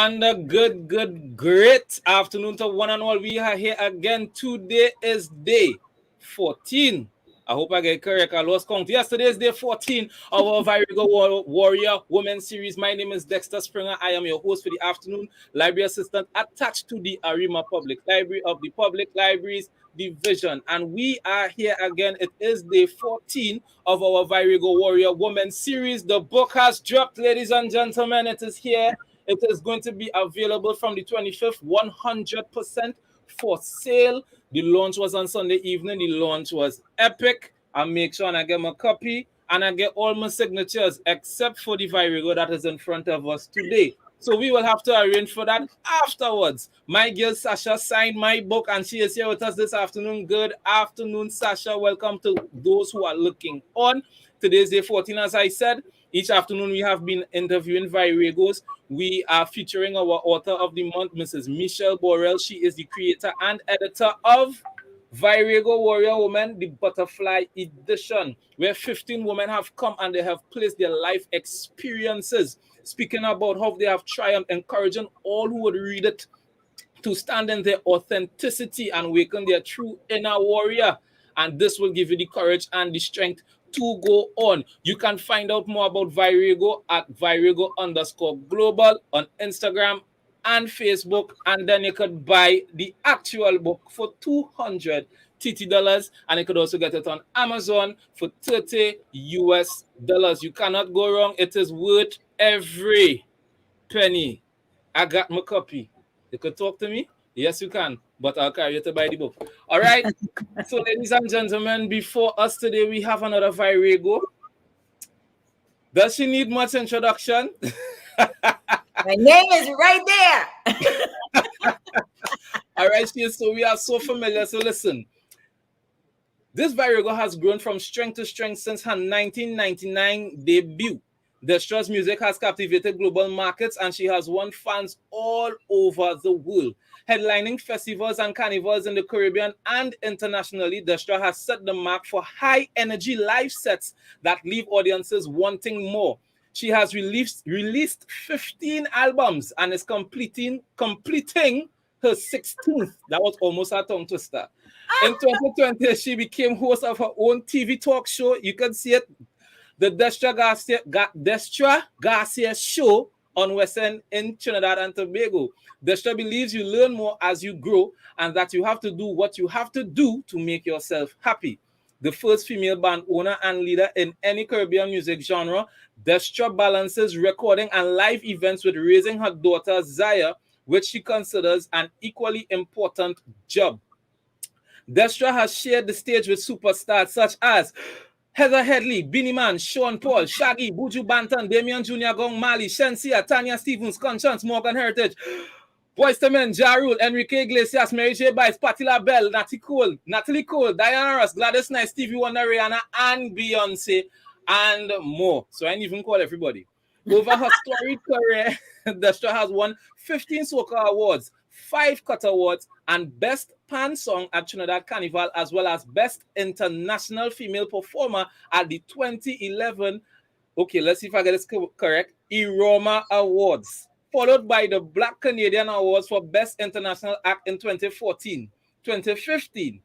And a great afternoon to one and all. We are here again. Today is day 14. I hope I get correct. I lost count. Yesterday is day 14 of our Virago Warrior Women's Series. My name is Dexter Springer. I am your host for the afternoon, library assistant attached to the Arima Public Library of the Public Libraries Division. And we are here again. It is day 14 of our Virago Warrior Women's Series. The book has dropped, ladies and gentlemen. It is here. It is going to be available from the 25th, 100% for sale. The launch was on Sunday evening. The launch was epic. I make sure I get my copy and I get all my signatures except for the Virago that is in front of us today. So we will have to arrange for that afterwards. My girl Sasha signed my book and she is here with us this afternoon. Good afternoon, Sasha. Welcome to those who are looking on. Today's day 14, as I said. Each afternoon, we have been interviewing Viragos. We are featuring our author of the month, Mrs. Michelle Borrell. She is the creator and editor of Virago Warrior Woman, the Butterfly Edition, where 15 women have come and they have placed their life experiences, speaking about how they have triumphed, encouraging all who would read it to stand in their authenticity and awaken their true inner warrior. And this will give you the courage and the strength to go on. You can find out more about Virago at Virago_global on Instagram and Facebook, and then you could buy the actual book for $200 TT, and you could also get it on Amazon for $30 US. You cannot go wrong. It is worth every penny. I got my copy. You could talk to me. Yes, you can, but I'll carry you to buy the book. All right. So, ladies and gentlemen, before us today, we have another Virago. Does she need much introduction? My name is right there. All right, so we are so familiar. So listen, this Virago has grown from strength to strength since her 1999 debut. Destra's music has captivated global markets and she has won fans all over the world. Headlining festivals and carnivals in the Caribbean and internationally, Destra has set the mark for high-energy live sets that leave audiences wanting more. She has released 15 albums and is completing her 16th. That was almost a tongue twister. In 2020, she became host of her own TV talk show. You can see it, the Destra Garcia Show on WESN in Trinidad and Tobago. Destra believes you learn more as you grow and that you have to do what you have to do to make yourself happy. The first female band owner and leader in any Caribbean music genre, Destra balances recording and live events with raising her daughter Xaiya, which she considers an equally important job. Destra has shared the stage with superstars such as Headley, Beenie, Sean Paul, Shaggy, Buju, Banton, Damian Jr., Gong, Marley, Shensea, Tanya, Stevens, Konshens, Morgan Heritage, Boyz, Enrique, Iglesias, Mary J. Blige, Patti, Belle, Natalie Cole, Diana, Gladys, Stevie, Rihanna, and Beyonce, and more. So I didn't even call everybody. Over her storied career, Destra has won 15 Soca Awards, 5 Cut Awards, and Best Pan Song at Trinidad Carnival, as well as Best International Female Performer at the 2011, okay, let's see if I get this correct, Arima Awards, followed by the Black Canadian Awards for Best International Act in 2014, 2015,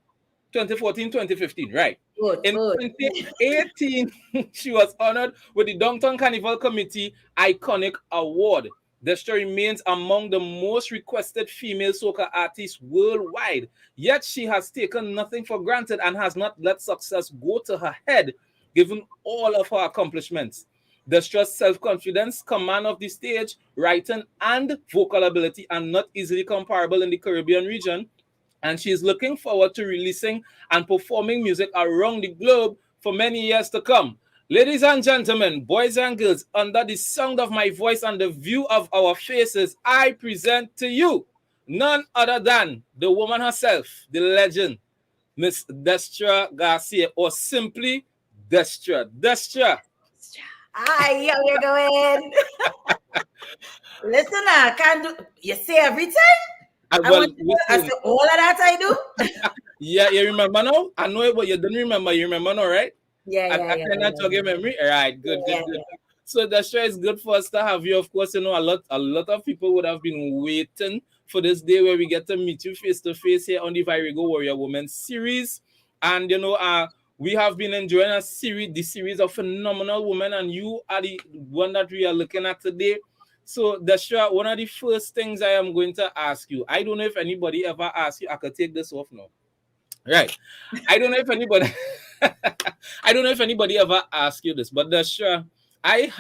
right? Good. 2018, she was honored with the Downtown Carnival Committee Iconic Award. Destra remains among the most requested female soca artists worldwide, yet she has taken nothing for granted and has not let success go to her head, given all of her accomplishments. Destra's self-confidence, command of the stage, writing, and vocal ability are not easily comparable in the Caribbean region, and she is looking forward to releasing and performing music around the globe for many years to come. Ladies and gentlemen, boys and girls, under the sound of my voice and the view of our faces, I present to you none other than the woman herself, the legend, Miss Destra Garcia, or simply Destra. Destra. Hi, how you doing? Listen, I can't do. You say every time. I say all of that I do. Yeah, you remember now? I know it, but you don't remember. You remember now, right? Yeah. I cannot jog your memory. All right, good. So that's why it's good for us to have you. Of course, you know, a lot of people would have been waiting for this day where we get to meet you face to face here on the Virago Warrior Woman series. And you know, we have been enjoying the series of phenomenal women, and you are the one that we are looking at today. So Destra, one of the first things I am going to ask you, I don't know if anybody ever asked you, I could take this off now. Right. I don't know if anybody I don't know if anybody ever asked you this, but Destra, I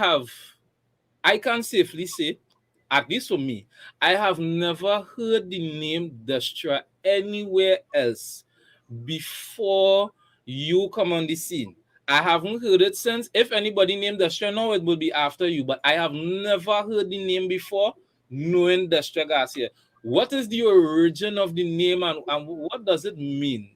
can safely say, at least for me, I have never heard the name Destra anywhere else before you come on the scene. I haven't heard it since. If anybody named Destra now, it will be after you, but I have never heard the name before knowing Destra Garcia. What is the origin of the name and what does it mean?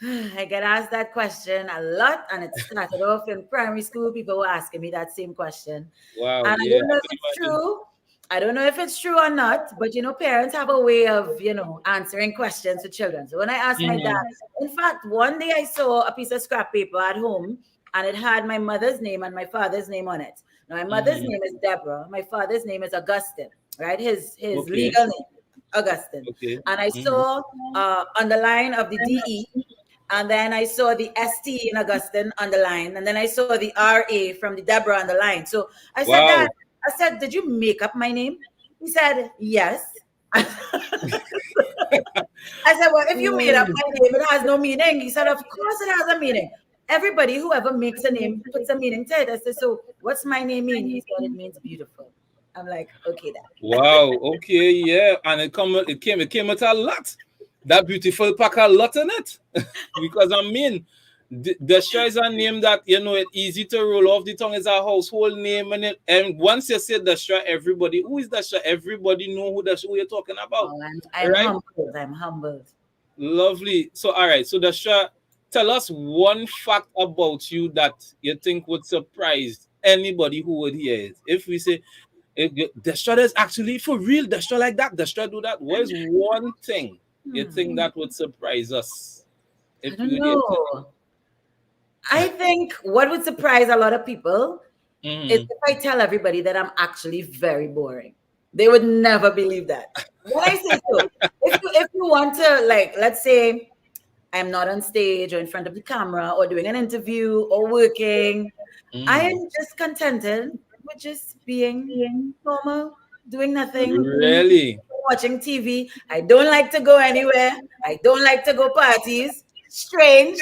I get asked that question a lot, and it started off in primary school. People were asking me that same question. Wow. And yeah, I don't know if it's true. I don't know if it's true or not, but you know, parents have a way of, you know, answering questions to children. So when I asked my dad, in fact, one day I saw a piece of scrap paper at home and it had my mother's name and my father's name on it. Now, my mother's name is Deborah. My father's name is Augustine, right? His legal name, Augustine. Okay. And I saw on the line of the DE, and then I saw the ST in Augustine on the line, and then I saw the RA from the Deborah on the line. So I said, Dad, I said, did you make up my name? He said, yes. I said, well, if you made up my name, it has no meaning. He said, of course it has a meaning. Everybody who ever makes a name puts a meaning to it. I said, so what's my name mean? He said, it means beautiful. I'm like, okay, Dad. Wow, okay, yeah. And it came with a lot. That beautiful pack a lot in it. Because I mean, Destra is a name that, you know, it's easy to roll off the tongue. It's a household name, and once you say Destra, everybody, who is Destra? Everybody know who you're talking about. Oh, I'm right? Humbled. I'm humbled. Lovely. So, all right. So, Destra, tell us one fact about you that you think would surprise anybody who would hear it. If we say, Destra is actually for real, Destra like that, Destra do that. What is one thing you think that would surprise us? I don't know. I think what would surprise a lot of people is if I tell everybody that I'm actually very boring. They would never believe that. When I say so, if you want to, like, let's say I'm not on stage or in front of the camera or doing an interview or working, I am just contented with just being normal, doing nothing. Really? Watching TV. I don't like to go anywhere. I don't like to go parties. Strange.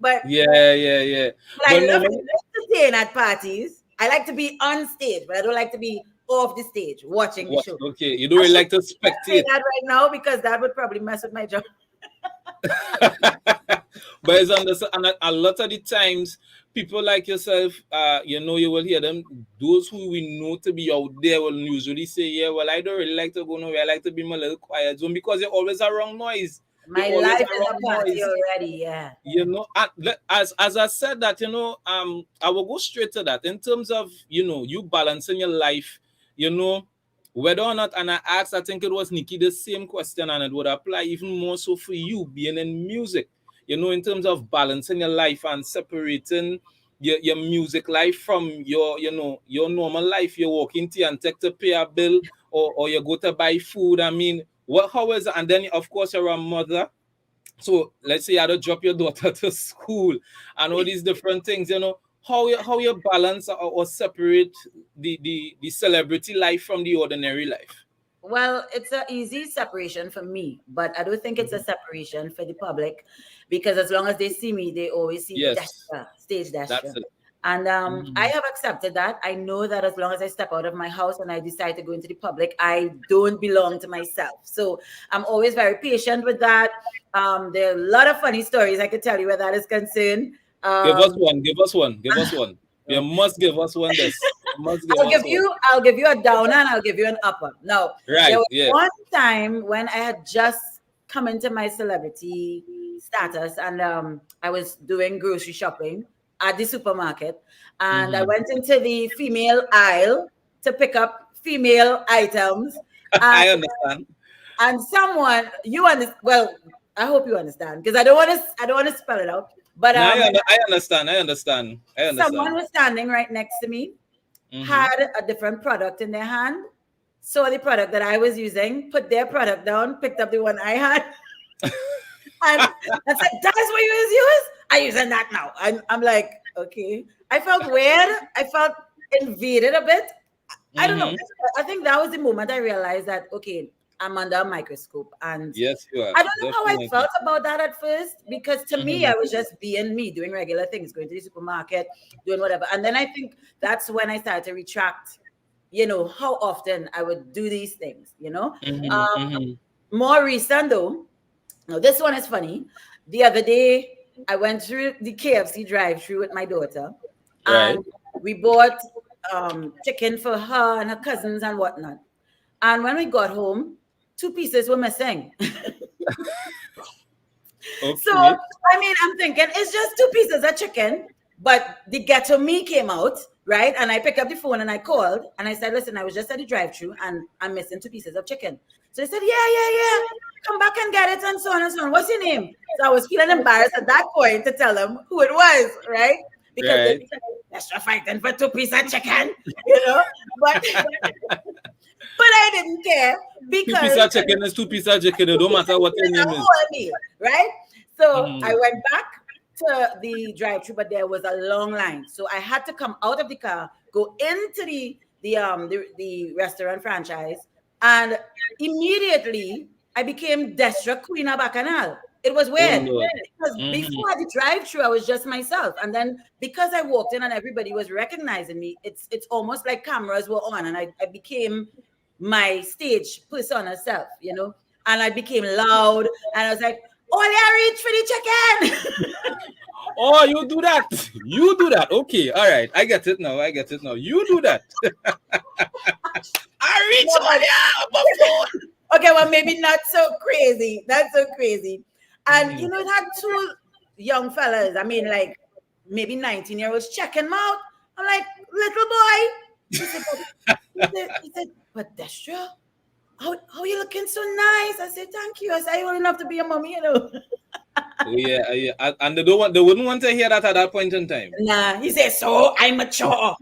But yeah. But I love to entertain at parties. I like to be on stage, but I don't like to be off the stage watching the show. Okay, you don't really like to spectate that right now because that would probably mess with my job. But it's and a lot of the times, people like yourself, you know, you will hear them. Those who we know to be out there will usually say, "Yeah, well, I don't really like to go nowhere. I like to be in my little quiet zone because you're always around noise." My life is a party already, yeah. You know, as I said that, you know, I will go straight to that in terms of, you know, you balancing your life, you know, whether or not, and I asked, I think it was Nikki, the same question, and it would apply even more so for you being in music, you know, in terms of balancing your life and separating your music life from your, you know, your normal life. You're walking to and take to pay a bill or you go to buy food. I mean, how is it? And then, of course, you're a mother. So let's say you had to drop your daughter to school and all these different things, you know, how you balance or separate the celebrity life from the ordinary life? Well, it's an easy separation for me, but I don't think it's a separation for the public because as long as they see me, they always see Destra, stage Destra. And I have accepted that. I know that as long as I step out of my house and I decide to go into the public, I don't belong to myself. So I'm always very patient with that. There are a lot of funny stories I could tell you where that is concerned. Give us one. You must give us one. I'll give you a downer and I'll give you an upper. Now, there was one time when I had just come into my celebrity status and I was doing grocery shopping at the supermarket, and I went into the female aisle to pick up female items. I understand. And someone, well, I hope you understand because I don't want to spell it out. But I understand. Someone was standing right next to me, had a different product in their hand, saw the product that I was using, put their product down, picked up the one I had, and I said, "That's what you use? I'm using that now." I'm like, okay. I felt weird. I felt invaded a bit. I don't know. I think that was the moment I realized that, okay, I'm under a microscope. And yes, you are. I don't know Definitely. how I felt about that at first, because to me, I was just being me, doing regular things, going to the supermarket, doing whatever. And then I think that's when I started to retract, how often I would do these things, More recent though, now this one is funny. The other day, I went through the KFC drive-through with my daughter, and we bought chicken for her and her cousins and whatnot. And when we got home, 2 pieces were missing. So, I mean, I'm thinking it's just 2 pieces of chicken, but the ghetto me came out, right? And I picked up the phone and I called and I said, "Listen, I was just at the drive-thru and I'm missing 2 pieces of chicken." So they said, yeah. Come back and get it, and so on and so on. What's your name? So I was feeling embarrassed at that point to tell them who it was, right? Because they said, "Destra fighting for 2 pieces of chicken," But I didn't care, because 2 pieces of chicken is 2 pieces of chicken. It don't matter what your name is. Meal, right? So I went back to the drive-thru, but there was a long line. So I had to come out of the car, go into the restaurant franchise, and immediately I became Destra Queen of Bacchanal. It was weird, because before the drive-thru, I was just myself, and then because I walked in and everybody was recognizing me, it's almost like cameras were on, and I became my stage persona self, and I became loud, and I was like, "Oh, I reach for the chicken." Oh, you do that. You do that. Okay. All right. I get it now. You do that. I reach for the phone. Okay, well, maybe not so crazy. And, it had 2 young fellas. I mean, like, maybe 19-year-olds checking them out. I'm like, "Little boy." He said, "But Destra, how you looking so nice?" I said, "Thank you." I said, "I old enough to be a mommy, Yeah. And they wouldn't want to hear that at that point in time. Nah, he said, "So I'm mature."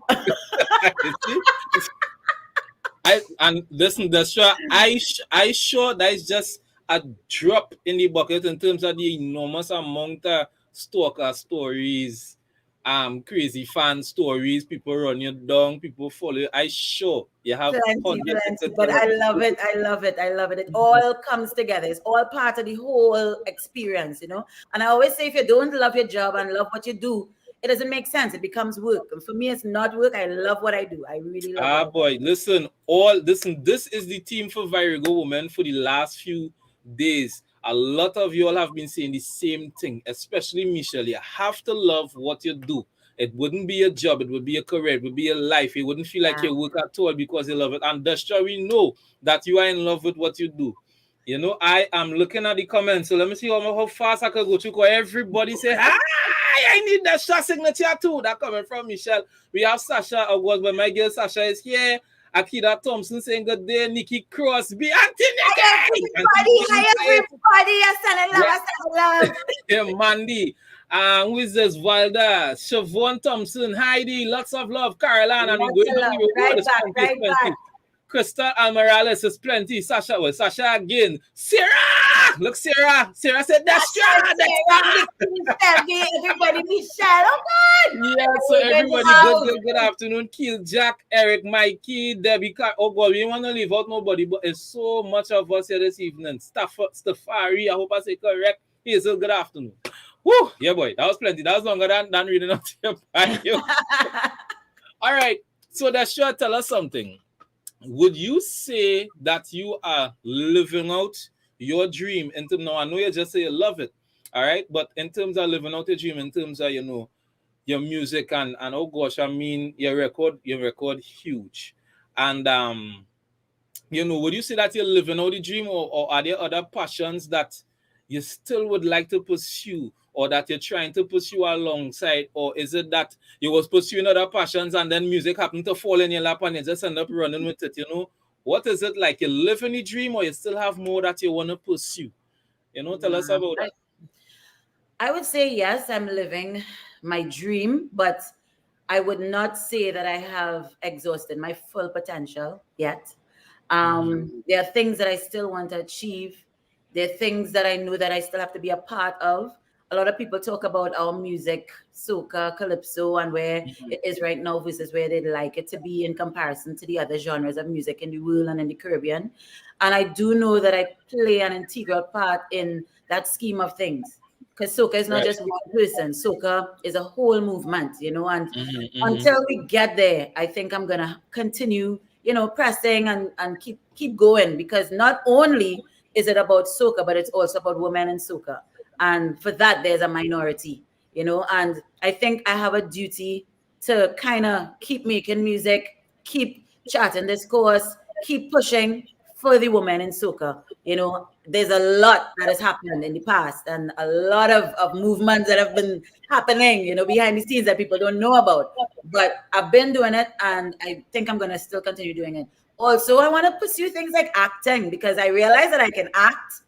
And listen, Destra, I sure that is just a drop in the bucket in terms of the enormous amount of stalker stories, crazy fan stories, people run you down, people follow you. I sure you have plenty, but I love it. It all comes together. It's all part of the whole experience, And I always say, if you don't love your job and love what you do, it doesn't make sense. It becomes work. And for me, it's not work. I love what I do. I really love it. Boy, listen, this is the team for Virago Women for the last few days. A lot of you all have been saying the same thing, especially Michelle. You have to love what you do. It wouldn't be a job, it would be a career, it would be a life. You wouldn't feel like you work at all because you love it. And Destra, we know that you are in love with what you do. I am looking at the comments, so let me see how fast I can go through. Everybody say, "Hi, I need that Destra signature too." That coming from Michelle. We have Sasha Awards, but my girl Sasha is here. Akida Thompson saying good day. Nikki Crosby. Hi everybody. I love. Yeah, Mandy. Who is this? Wilder. Siobhan Thompson. Heidi. Lots of love. Caroline. And we're going to right back. Crystal Almorales is plenty. Sasha again. Sarah! Look, Sarah. Sarah said, "Destra." Everybody, Michelle. Oh, God. Yeah, so everybody, good afternoon. Keel, Jack, Eric, Mikey, Debbie. Oh, God, we don't want to leave out nobody, but it's so much of us here this evening. Stafari, I hope I say correct. Hazel, good afternoon. Woo! Yeah, boy, that was plenty. That was longer than reading out your bio. All right, so Destra, tell us something. Would you say that you are living out your dream in terms? Now I know you just say you love it, all right, but in terms of living out your dream, in terms of your music and oh gosh, I mean your record huge, and would you say that you're living out the dream, or are there other passions that you still would like to pursue, or that you're trying to pursue alongside, or is it that you was pursuing other passions and then music happened to fall in your lap and you just end up running with it? What is it like? You live in the dream, or you still have more that you want to pursue? Tell us about that. I would say yes, I'm living my dream, but I would not say that I have exhausted my full potential yet. There are things that I still want to achieve. There are things that I know that I still have to be a part of. A lot of people talk about our music, soca, calypso, and where it is right now versus where they'd like it to be in comparison to the other genres of music in the world and in the Caribbean. And I do know that I play an integral part in that scheme of things. Because soca is not just one person. Soca is a whole movement, and until we get there, I think I'm going to continue, pressing and keep going, because not only is it about soca, but it's also about women in soca. And for that, there's a minority, and I think I have a duty to kind of keep making music, keep charting this course, keep pushing for the women in soca. There's a lot that has happened in the past, and a lot of movements that have been happening, behind the scenes that people don't know about. But I've been doing it, and I think I'm going to still continue doing it. Also, I want to pursue things like acting, because I realize that I can act.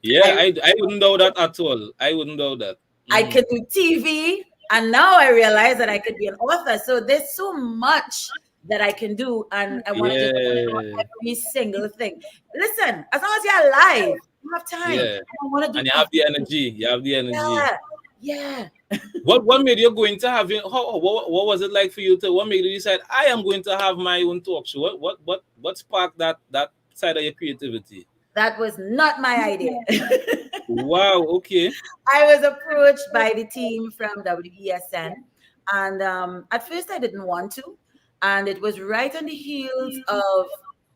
Yeah, I wouldn't know that at all. I wouldn't know that. I could do TV, and now I realize that I could be an author. So there's so much that I can do, and I want to just do every single thing. Listen, as long as you're alive, you have time. Yeah. I want to do, and you have the energy. You have the energy. Yeah. What made you going to have it? What was it like for you to? What made you decide I am going to have my own talk show? What sparked that side of your creativity? That was not my idea. Wow. Okay. I was approached by the team from WESN, and at first I didn't want to, and it was right on the heels of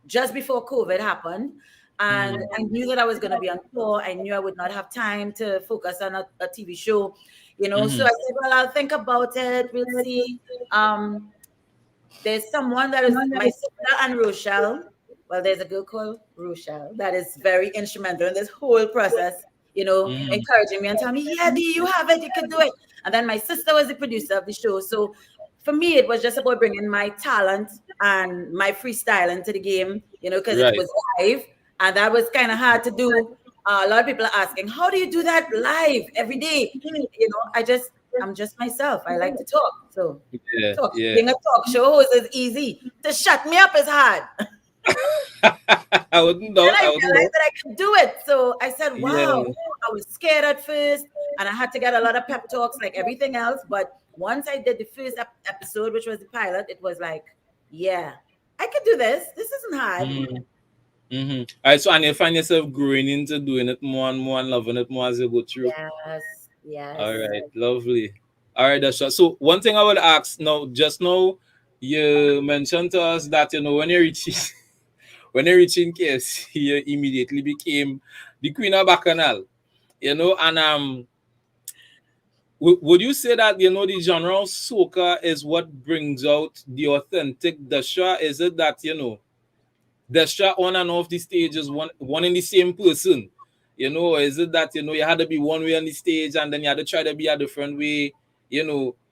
just before COVID happened, and I knew that I was going to be on tour. I knew I would not have time to focus on a TV show, So I said, well, I'll think about it. We'll see. There's someone that is my sister and Rochelle. Well, there's a girl called Rochelle that is very instrumental in this whole process, encouraging me and telling me, yeah, Dee, you have it, you can do it. And then my sister was the producer of the show. So for me, it was just about bringing my talent and my freestyle into the game, because it was live. And that was kind of hard to do. A lot of people are asking, how do you do that live every day? I'm just myself. I like to talk. So being a talk show host is easy. To shut me up is hard. I wouldn't know. I realized that I could do it. So I said, wow. I was scared at first, and I had to get a lot of pep talks like everything else. But once I did the first episode, which was the pilot, it was like, yeah, I could do this. This isn't hard. All right, so and you find yourself growing into doing it more and more and loving it more as you go through. Yes. All right, lovely. All right, Destra. So one thing I will ask now, just now, you mentioned to us that when you're reaching KFC, you immediately became the Queen of Bacchanal. And would you say that the genre of soca is what brings out the authentic Destra? Is it that Destra on and off the stage is one in the same person? Is it that you had to be one way on the stage and then you had to try to be a different way,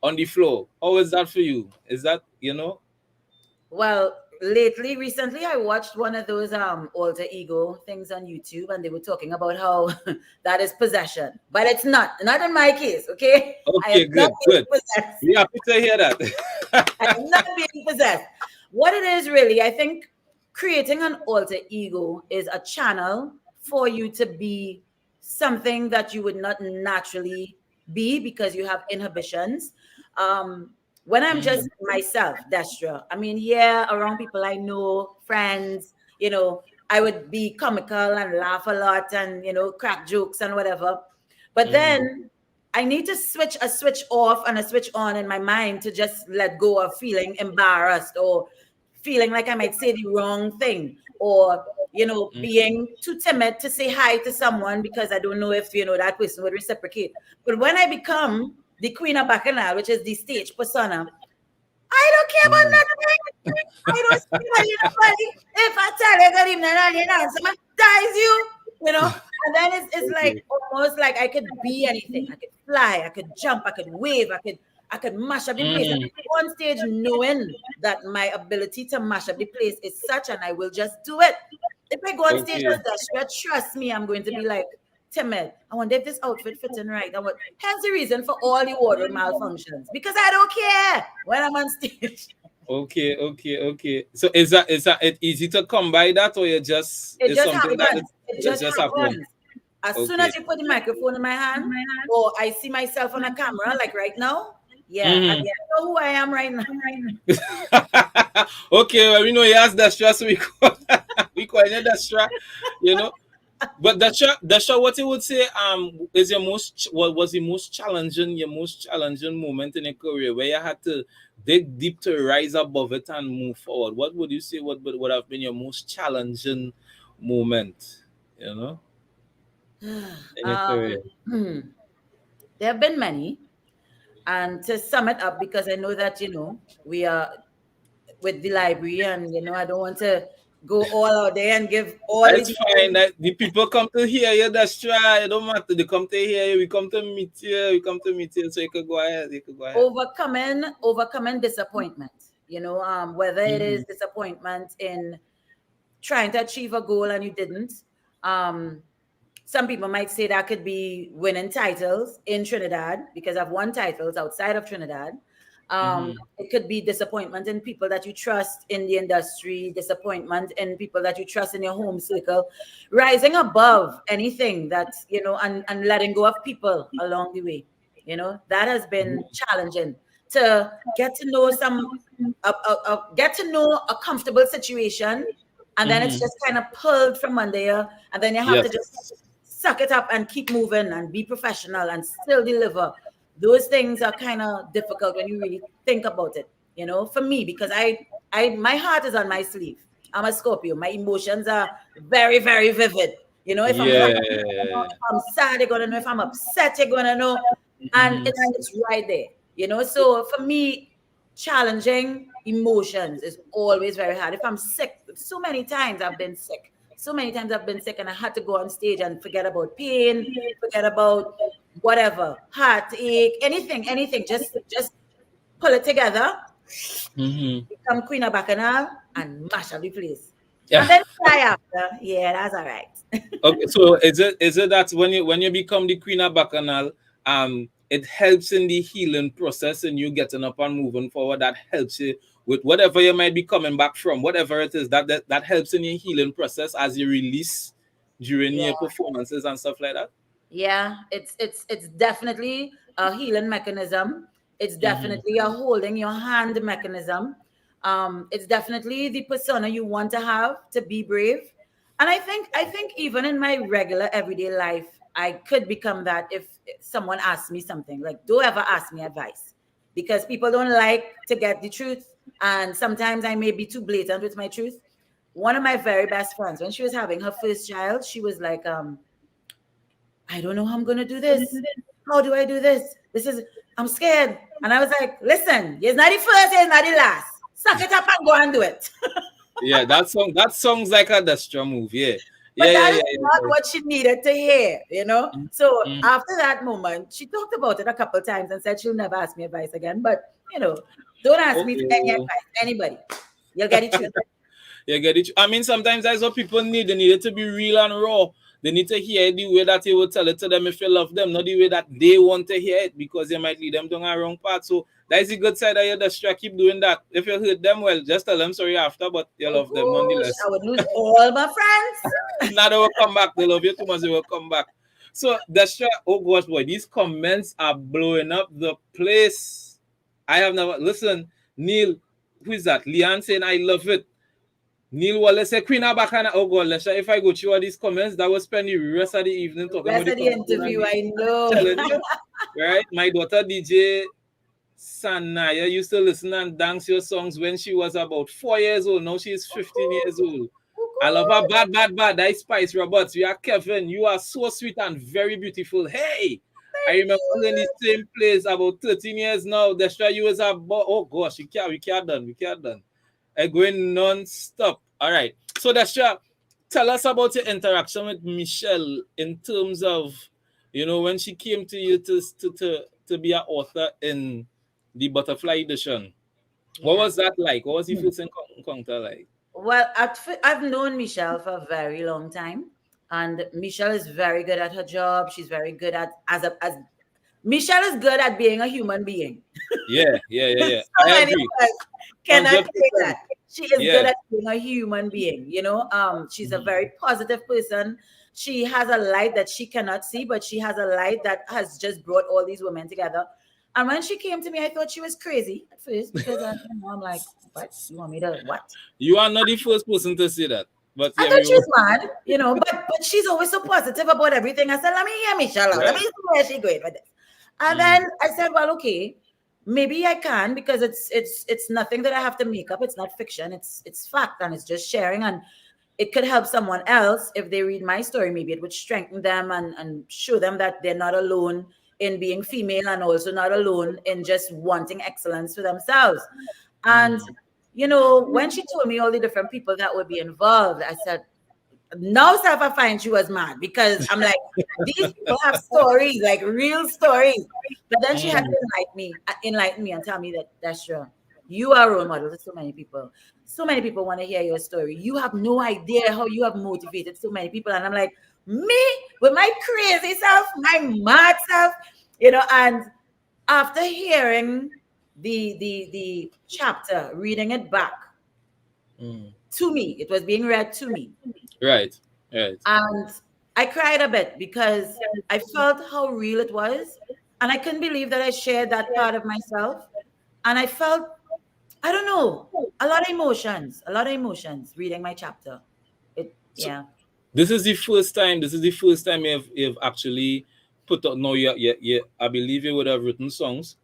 on the floor? How is that for you? Is that Well, recently, I watched one of those alter ego things on YouTube, and they were talking about how that is possession, but it's not in my case. Okay. Okay, good. We happy to hear that. I am not being possessed. What it is really, I think, creating an alter ego is a channel for you to be something that you would not naturally be because you have inhibitions. When I'm just myself, Destra, around people I know, friends, I would be comical and laugh a lot and, crack jokes and whatever. But then I need to switch off and a switch on in my mind to just let go of feeling embarrassed or feeling like I might say the wrong thing or, being too timid to say hi to someone because I don't know if, that person would reciprocate. But when I become the Queen of Bacchanal, which is the stage persona, I don't care about nothing. I don't see anybody. If I tell you good evening and you answer, man, dies you, And then it's like almost like I could be anything. I could fly, I could jump, I could wave, I could mash up the place. I could go on stage knowing that my ability to mash up the place is such, and I will just do it. If I go on stage as Destra, trust me, I'm going to be like timid. I wonder if this outfit fits in right. Hence the reason for all the wardrobe malfunctions. Because I don't care when I'm on stage. Okay. So is that it easy to come by that, or you just It is just something that happens. It just happens? happens. As soon as you put the microphone in my hand, or I see myself on a camera, like right now, I don't know who I am right now. Okay, well, we know he has Destra, so we call it Destra, you know. But Destra, what you would say is what was your most challenging moment in your career where you had to dig deep to rise above it and move forward? What would you say would have been your most challenging moment, you know, in your career? There have been many. And to sum it up, because I know that, we are with the library and, I don't want to go all out there and give all That's the fine. The people come to hear you, that's right. It don't matter. They come to hear you. We come to meet you. So you could go ahead. Overcoming disappointment, whether it is disappointment in trying to achieve a goal and you didn't. Some people might say that could be winning titles in Trinidad, because I've won titles outside of Trinidad. It could be disappointment in people that you trust in the industry, disappointment in people that you trust in your home circle, rising above anything that, and letting go of people along the way. That has been challenging, to get to know get to know a comfortable situation, and then it's just kind of pulled from under you, and then you have to just suck it up and keep moving and be professional and still deliver. Those things are kind of difficult when you really think about it, for me, because my heart is on my sleeve. I'm a Scorpio. My emotions are very, very vivid. If I'm happy, if I'm sad, you're gonna know. If I'm upset, you're gonna know. And it's right there. So for me, challenging emotions is always very hard. If I'm sick, so many times I've been sick. And I had to go on stage and forget about pain, forget about whatever, heartache, anything, just pull it together, become Queen of Bacchanal and mash up the place. Yeah. And then cry after. Yeah, that's all right. Okay, so is it that when you become the Queen of Bacchanal, it helps in the healing process and you getting up and moving forward? That helps you with whatever you might be coming back from, whatever it is, that helps in your healing process as you release during your performances and stuff like that? Yeah, it's definitely a healing mechanism. It's definitely a holding your hand mechanism. It's definitely the persona you want to have to be brave. And I think even in my regular everyday life, I could become that if someone asks me something. Like, don't ever ask me advice, because people don't like to get the truth. And sometimes I may be too blatant with my truth. One of my very best friends, when she was having her first child, she was like, I don't know how I'm going to do this. How do I do this? I'm scared. And I was like, listen, it's not the first, it's not the last. Suck it up and go and do it. Yeah, that sounds like a Destra move. Yeah. But that is not what she needed to hear, So after that moment, she talked about it a couple of times and said she'll never ask me advice again. But, don't ask me for any advice, anybody. You'll get it true. You get it. I mean, sometimes that's what people need. They need it to be real and raw. They need to hear it the way that you will tell it to them if you love them, not the way that they want to hear it, because they might lead them down a wrong path. So that is the good side of your Destra. Keep doing that. If you hurt them, well, just tell them sorry after, but you love them nonetheless. I would lose all my friends. Now they will come back. They love you too much. They will come back. So Destra, oh gosh, boy, these comments are blowing up the place. I have never listen. Neil, who is that? Leanne saying I love it. Neil Wallace say Queen of Bacchanal. Oh God, Lesha, if I go through all these comments, that will spend the rest of the evening talking about the interview. I know. You, right? My daughter DJ Sanaya used to listen and dance your songs when she was about 4 years old. Now she's 15 years old. I love her bad. That is Spice Roberts. We are Kevin. You are so sweet and very beautiful. Hey, I remember in the same place about 13 years now. Destra, you was about, oh gosh, we can't done. Going non-stop. All right. So Destra, tell us about your interaction with Michelle in terms of, when she came to you to be an author in the Butterfly edition. What was that like? What was the first encounter like? Well, I've known Michelle for a very long time. And Michelle is very good at her job. She's very good at as Michelle is good at being a human being. Yeah. So I many agree. of us cannot say that. 100%. She is good Yeah. at being a human being, you know. She's a very positive person. She has a light that she cannot see, but she has a light that has just brought all these women together. And when she came to me, I thought she was crazy at first because I'm like, what? You want me to what? You are not the first person to say that. But I yeah, thought she was mad, you know, but she's always so positive about everything. I said, let me hear Michelle out. Let me right. see where she going with this. And Mm. then I said, well, okay, maybe I can because it's nothing that I have to make up. It's not fiction. It's fact and it's just sharing. And it could help someone else if they read my story. Maybe it would strengthen them and show them that they're not alone in being female and also not alone in just wanting excellence for themselves. And you know, when she told me all the different people that would be involved, I said, now self I find she was mad because I'm like, these people have stories, like real stories. But then she had to enlighten me and tell me that that's true. You are a role model to so many people. So many people want to hear your story. You have no idea how you have motivated so many people. And I'm like, me with my crazy self, my mad self, you know, and after hearing the chapter, reading it back to me, it was being read to me. Right. And I cried a bit because I felt how real it was. And I couldn't believe that I shared that part of myself. And I felt, I don't know, a lot of emotions reading my chapter. So Yeah. this is the first time. This is the first time you've actually put out. No, I believe you would have written songs,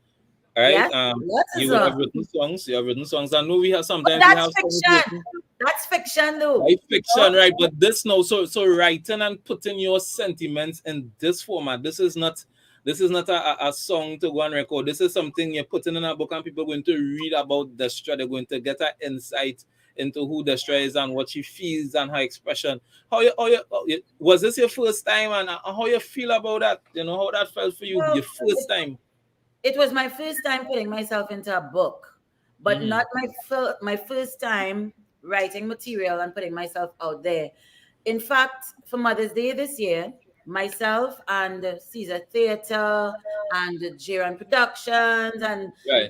right? Yes, lots of You would have songs. written songs. You have written songs. I know we have But sometimes we that's have songs fiction. written. That's fiction though. Right, fiction, right? But this now, so writing and putting your sentiments in this format. This is not a song to go and record. This is something you're putting in a book, and people are going to read about Destra. They're going to get an insight into who Destra is and what she feels and her expression. Was this your first time, and how you feel about that? You know how that felt for you, Well, your first time. it was my first time putting myself into a book, but not my first time writing material and putting myself out there. In fact, for Mother's Day this year, myself and Caesar Theatre and Jiran Productions and Right.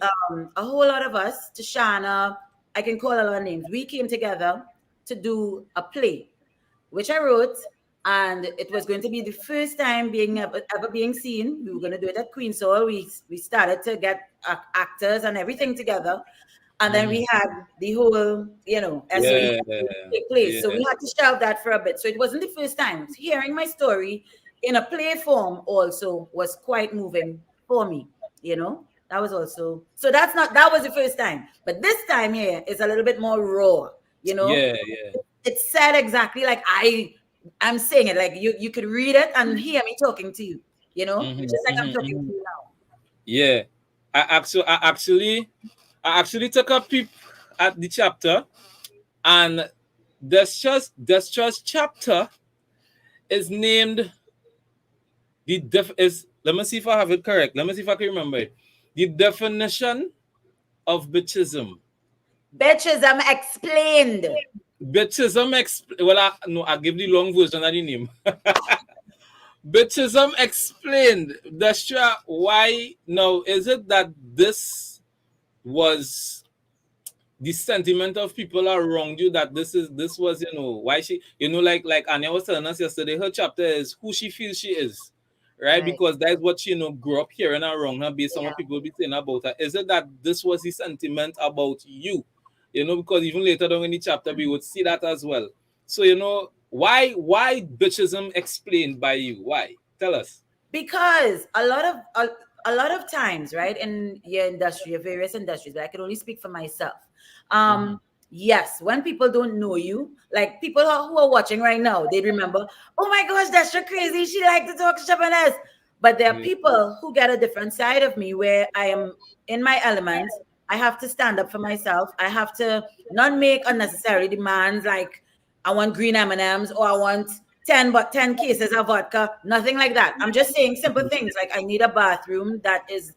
a whole lot of us, Tashana, I can call a lot of names. We came together to do a play, which I wrote, and it was going to be the first time being ever being seen. We were going to do it at Queen's Hall. We started to get actors and everything together, and then we had the whole, you know, SOE Yeah. take place. So Yeah. we had to shelve that for a bit. So it wasn't the first time. Hearing my story in a play form also was quite moving for me, you know. That was also, so that was the first time. But this time here is a little bit more raw, you know. Yeah. It's said exactly like I'm saying it. Like you could read it and hear me talking to you, you know, just like I'm talking to you now. Yeah. I actually took a peep at the chapter, and Destra's chapter is named let me see if I have it correct. Let me see if I can remember it. The definition of bitchism. Bitchism explained. I give the long version of the name. Bitchism explained. Destra, why now is it that this was the sentiment of people around you, that this was, why she, like Anya was telling us yesterday, her chapter is who she feels she is, right? Right. Because that's what she grew up hearing around her based on Yeah. what people be saying about her. Is it that this was the sentiment about you? Because even later down in the chapter we would see that as well. So why bitchism explained by you? Why? Tell us. Because a lot of times, right, in your industry, your various industries, but I can only speak for myself. Yes, when people don't know you, like people who are watching right now, they remember, oh my gosh, that's so crazy. She likes to talk Japanese. But there are people who get a different side of me where I am in my element. I have to stand up for myself. I have to not make unnecessary demands like I want green M&Ms or I want 10 cases of vodka. Nothing like that. I'm just saying simple things like I need a bathroom that is,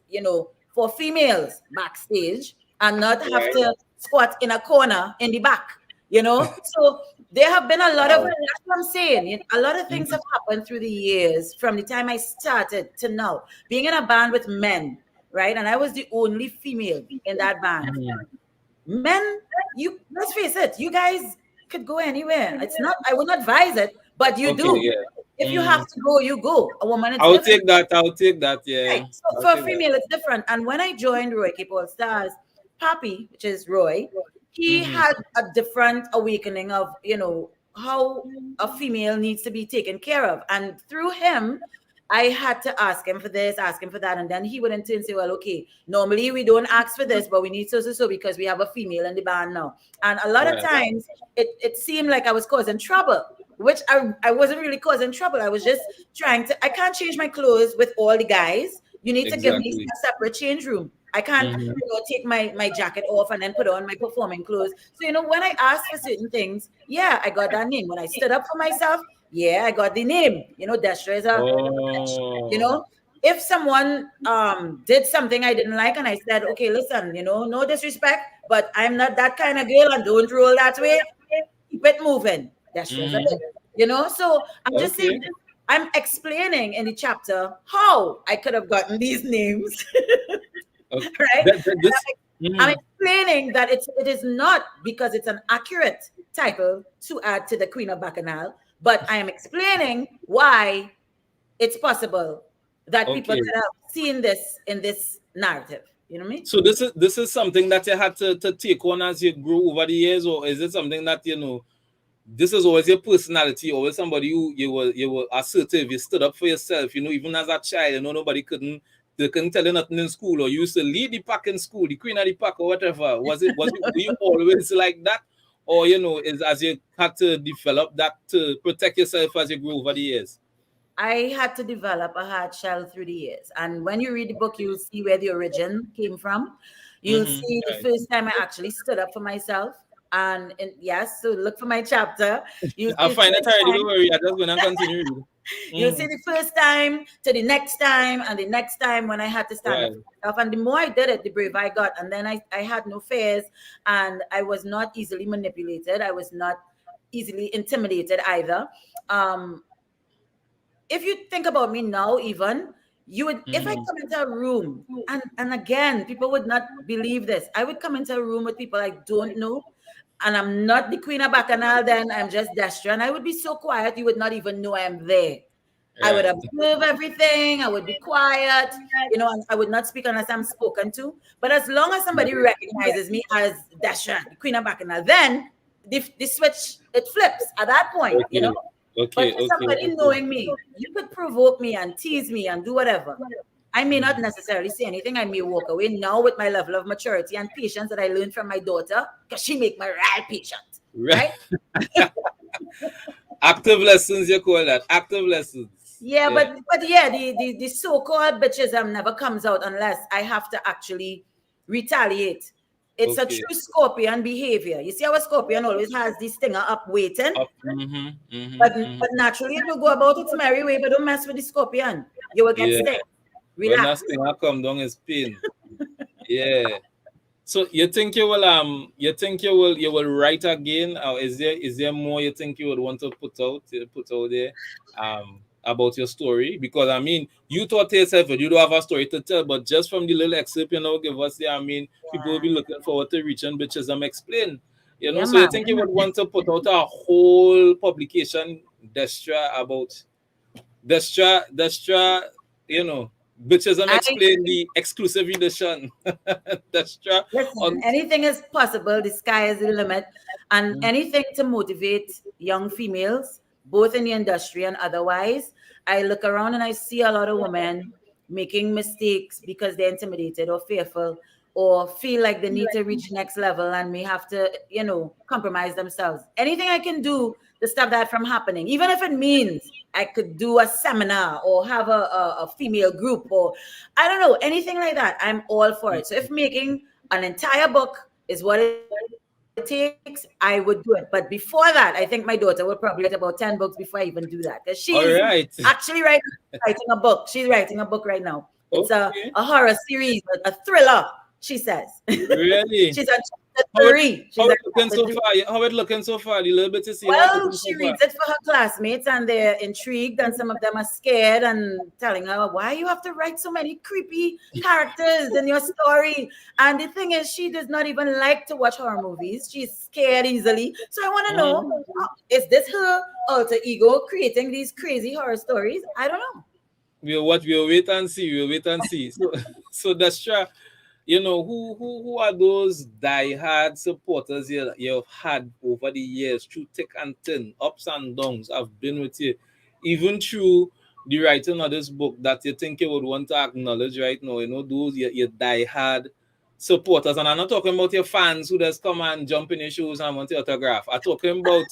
for females backstage and not have to squat in a corner in the back. So there have been a lot of, that's what I'm saying, a lot of things have happened through the years from the time I started to now. Being in a band with men, right? And I was the only female in that band. Men, let's face it, you guys could go anywhere. It's not, I would not advise it, but you do. Yeah. If you have to go, you go. A woman, it's I'll different. take that, yeah. Right. So for a female, it's different. And when I joined Roy K. All Stars, Papi, which is Roy, he had a different awakening of, how a female needs to be taken care of. And through him, I had to ask him for this, ask him for that. And then he would in turn say, well, okay, normally we don't ask for this, but we need so because we have a female in the band now. And a lot of times it seemed like I was causing trouble, which I wasn't really causing trouble. I was just I can't change my clothes with all the guys. You need to give me a separate change room. I can't take my jacket off and then put on my performing clothes. So, when I asked for certain things, I got that name. When I stood up for myself, I got the name. Destra is if someone did something I didn't like and I said, okay, listen, no disrespect, but I'm not that kind of girl and don't roll that way. Keep it moving. Destra is so I'm just saying, I'm explaining in the chapter how I could have gotten these names. Right? I'm explaining that it is not because it's an accurate title to add to the Queen of Bacchanal, but I am explaining why it's possible that people could have seen this in this narrative. You know what I mean? So this is something that you had to take on as you grew over the years, or is it something that this is always your personality, or somebody you were assertive, you stood up for yourself, even as a child, they couldn't tell you nothing in school, or you used to lead the pack in school, the queen of the pack or whatever. Were you always like that? Or is as you had to develop that to protect yourself as you grew over the years? I had to develop a hard shell through the years. And when you read the book, you'll see where the origin came from. You'll see the first time I actually stood up for myself. And so look for my chapter. I'll find it already, don't worry. I just going to continue. You'll see the first time to the next time and the next time when I had to stand up for myself. And the more I did it, the braver I got. And then I had no fears and I was not easily manipulated. I was not easily intimidated either. If you think about me now, even, you would, if I come into a room, and again, people would not believe this. I would come into a room with people I don't know, and I'm not the Queen of Bacchanal, then I'm just Destra, and I would be so quiet, you would not even know I'm there. I would observe everything, I would be quiet, and I would not speak unless I'm spoken to. But as long as somebody recognizes me as Destra, the Queen of Bacchanal, then the switch, it flips at that point, But for somebody knowing me, you could provoke me and tease me and do whatever. I may not necessarily say anything. I may walk away now with my level of maturity and patience that I learned from my daughter, because she make me real patient, right? Active lessons, you call that. Active lessons. Yeah, but the so-called bitchism never comes out unless I have to actually retaliate. It's a true Scorpion behavior. You see how a Scorpion always has this stinger up waiting? But naturally it will go about its merry way, but don't mess with the Scorpion. You will get sting. Relax. When that stinger come down, is pain. So you think you will write again, or is there more you think you would want to put out there about your story? Because you thought to yourself you don't have a story to tell, but just from the little excerpt give us there, people will be looking forward to reaching bitches and explain. So you think you would want to put out a whole publication, Destra, about Destra, bitches and explain the exclusive edition. Destra. Listen, anything is possible. The sky is the limit. And anything to motivate young females, both in the industry and otherwise. I look around and I see a lot of women making mistakes because they're intimidated or fearful or feel like they need to reach next level and may have to, compromise themselves. Anything I can do to stop that from happening, even if it means I could do a seminar or have a female group or I don't know, anything like that, I'm all for it. So if making an entire book is what it takes, I would do it. But before that, I think my daughter will probably write about 10 books before I even do that. Because she's actually writing a book. She's writing a book right now. It's a horror series, a thriller, she says. Really? She's on three. She's How a it looking chapter so three. far? How it looking so far? The little bit to see how it Well, looking so she far. reads it for her classmates and they're intrigued, and some of them are scared and telling her, why you have to write so many creepy characters in your story? And the thing is, she does not even like to watch horror movies. She's scared easily. So I want to know, is this her alter ego creating these crazy horror stories? I don't know. We'll wait and see. We'll wait and see. So so Destra, you know, who are those diehard supporters you've had over the years through thick and thin, ups and downs, have been with you, even through the writing of this book that you think you would want to acknowledge right now, you know, those your diehard supporters. And I'm not talking about your fans who just come and jump in your shoes and want your autograph. I'm talking about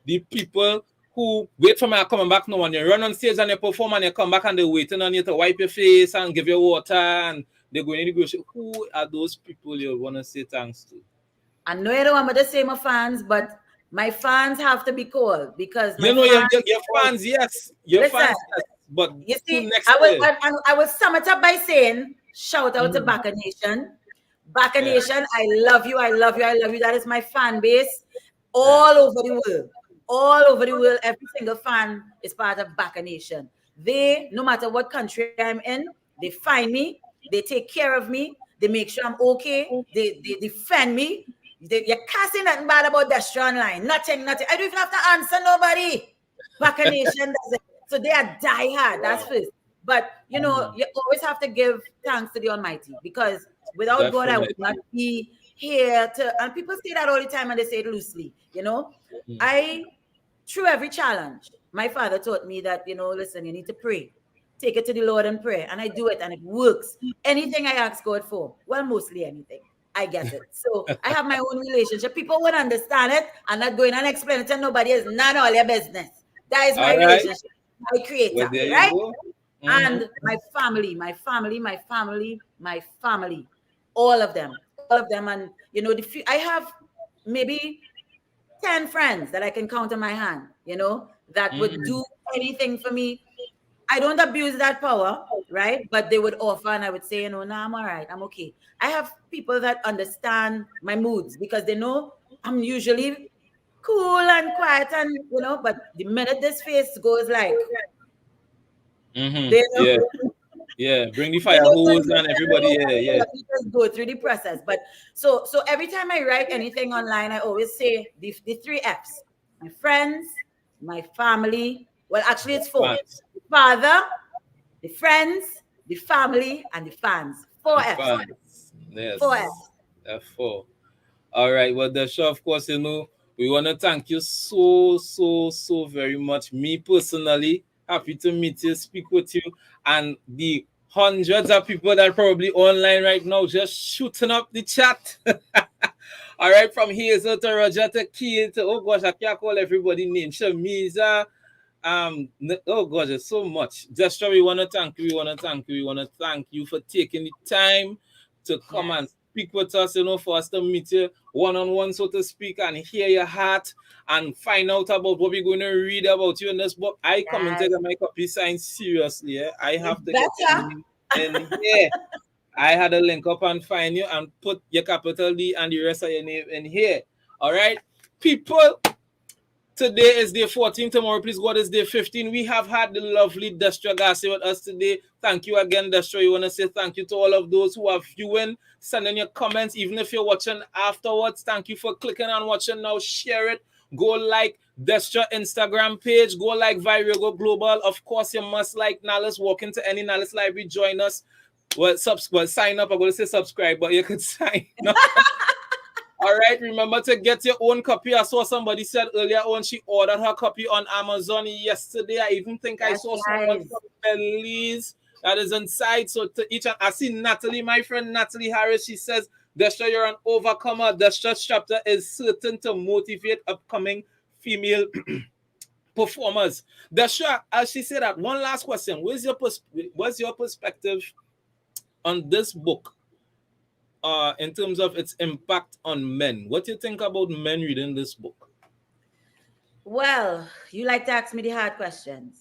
the people who wait for me coming back now, and you run on stage and you perform and you come back and they're waiting on you to wipe your face and give you water and they're going to negotiate. Who are those people you want to say thanks to? I know you don't want me to say my fans, but my fans have to be called because my You know, fans. your fans, yes. Your Listen, fans, yes. But you who see, next I to will, it? I will sum it up by saying, shout out to Baka Nation. Baka Nation, I love you, I love you, I love you. That is my fan base all over the world. All over the world, every single fan is part of Baka Nation. They, no matter what country I'm in, they find me, they take care of me, they make sure I'm okay, they defend me. You can't say nothing bad about Destra online. Nothing. I don't even have to answer nobody. Baka Nation does it. So they are diehard. That's first. But you know, you always have to give thanks to the Almighty because without God, I would not be here to. And people say that all the time, and they say it loosely. You know, through every challenge, my father taught me that listen, you need to pray. Take it to the Lord and pray, and I do it, and it works. Anything I ask God for, well, mostly anything, I get it. So I have my own relationship. People would understand it and not going and explain it to nobody is none of your business. That is my relationship, my creator, Well, right? And my family, my family, my family, my family, all of them. And I have maybe 10 friends that I can count on my hand, that would do anything for me. I don't abuse that power, right? But they would offer, and I would say, no, I'm all right. I'm okay. I have people that understand my moods because they know I'm usually cool and quiet, and but the minute this face goes like, they know. Yeah, bring the fire hose and everybody. Yeah. Just go through the process. But so every time I write anything online, I always say the 3 F's: my friends, my family. Well, actually, it's 4: the father, the friends, the family, and the fans. 4 F's. Yes. 4 F's. F4. All right. Well, Destra, of course, we want to thank you so very much. Me personally, happy to meet you, speak with you, and the hundreds of people that are probably online right now just shooting up the chat. All right, from Hazel to Roger to Keith to, oh gosh, I can't call everybody name. Shamiza, oh gosh, there's so much. Destra, we want to thank you. We want to thank you for taking the time to come and speak with us, for us to meet you one-on-one, so to speak, and hear your heart and find out about what we're going to read about you in this book. I come and take my copy signed seriously. Yeah? I have to get in here. I had to link up and find you and put your capital D and the rest of your name in here. All right, people. Today is day 14. Tomorrow, please, God, is day 15. We have had the lovely Destra Garcia with us today. Thank you again, Destra. You want to say thank you to all of those who are viewing, sending your comments, even if you're watching afterwards. Thank you for clicking and watching now. Share it. Go like Destra Instagram page. Go like Virago Global. Of course, you must like Nalis. Walk into any Nalis library. Join us. Well, sign up. I'm going to say subscribe, but you could sign up. All right, remember to get your own copy. I saw somebody said earlier on she ordered her copy on Amazon yesterday. I even think I saw someone from Belize that is inside. So to each, I see Natalie, my friend Natalie Harris. She says, Destra, you're an overcomer. Destra's chapter is certain to motivate upcoming female performers. Destra, as she said that, one last question. What's your perspective on this book? In terms of its impact on men, what do you think about men reading this book? Well, you like to ask me the hard questions.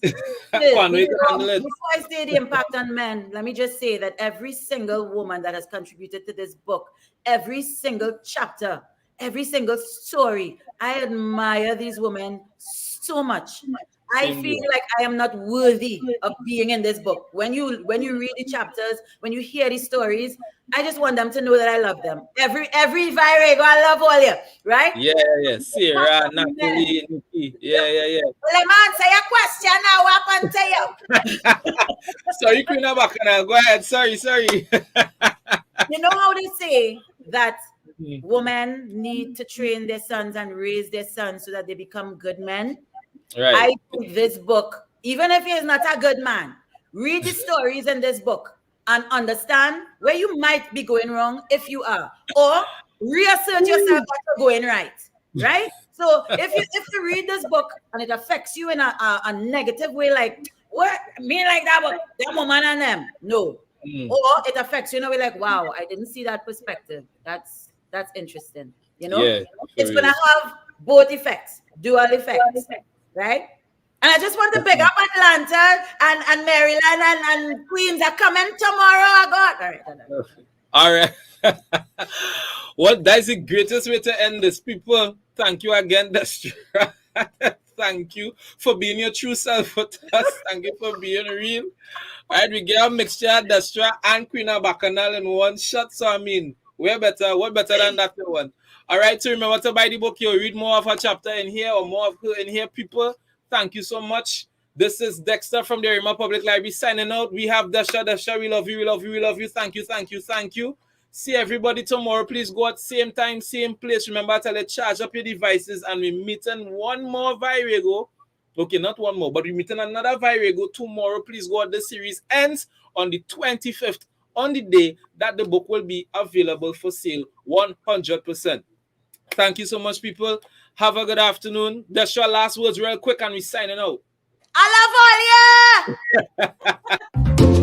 Quan, we can handle it. Before I say the impact on men, let me just say that every single woman that has contributed to this book, every single chapter, every single story, I admire these women so much. I feel like I am not worthy of being in this book. When you read the chapters, when you hear the stories, I just want them to know that I love them. Every Virago, I love all you, right? Yeah. Sarah, Natalie, Nikki. Yeah. Well, let me answer your question now. What happened to you? Sorry, Queen Abakana. Go ahead. Sorry. You know how they say that women need to train their sons and raise their sons so that they become good men? Right. I think this book, even if he is not a good man, read the stories in this book and understand where you might be going wrong if you are, or reassert yourself that you're going right. So if you read this book and it affects you in a negative way, like what me like that, but that woman and them, no. Or it affects you in a way like, wow, I didn't see that perspective. That's interesting. Yeah, it's gonna have both effects, dual effects. Right? And I just want to pick up Atlanta and Maryland and Queens are coming tomorrow. All right. Well, that's the greatest way to end this, people. Thank you again, Destra. Thank you for being your true self with us. Thank you for being real. All right, we get a mixture of Destra and Queen of Bacchanal in one shot. So, I mean, what better than that one? All right, so remember to buy the book. You'll read more of her chapter in here or more of her in here, people. Thank you so much. This is Dexter from the Arima Public Library signing out. We have Destra. We love you. Thank you. See everybody tomorrow. Please go at same time, same place. Remember to charge up your devices and we meeting one more Virago. Okay, not one more, but we meeting another Virago tomorrow. Please go at the series ends on the 25th, on the day that the book will be available for sale 100%. Thank you so much, people. Have a good afternoon. That's your last words real quick and we signing out. I love all you.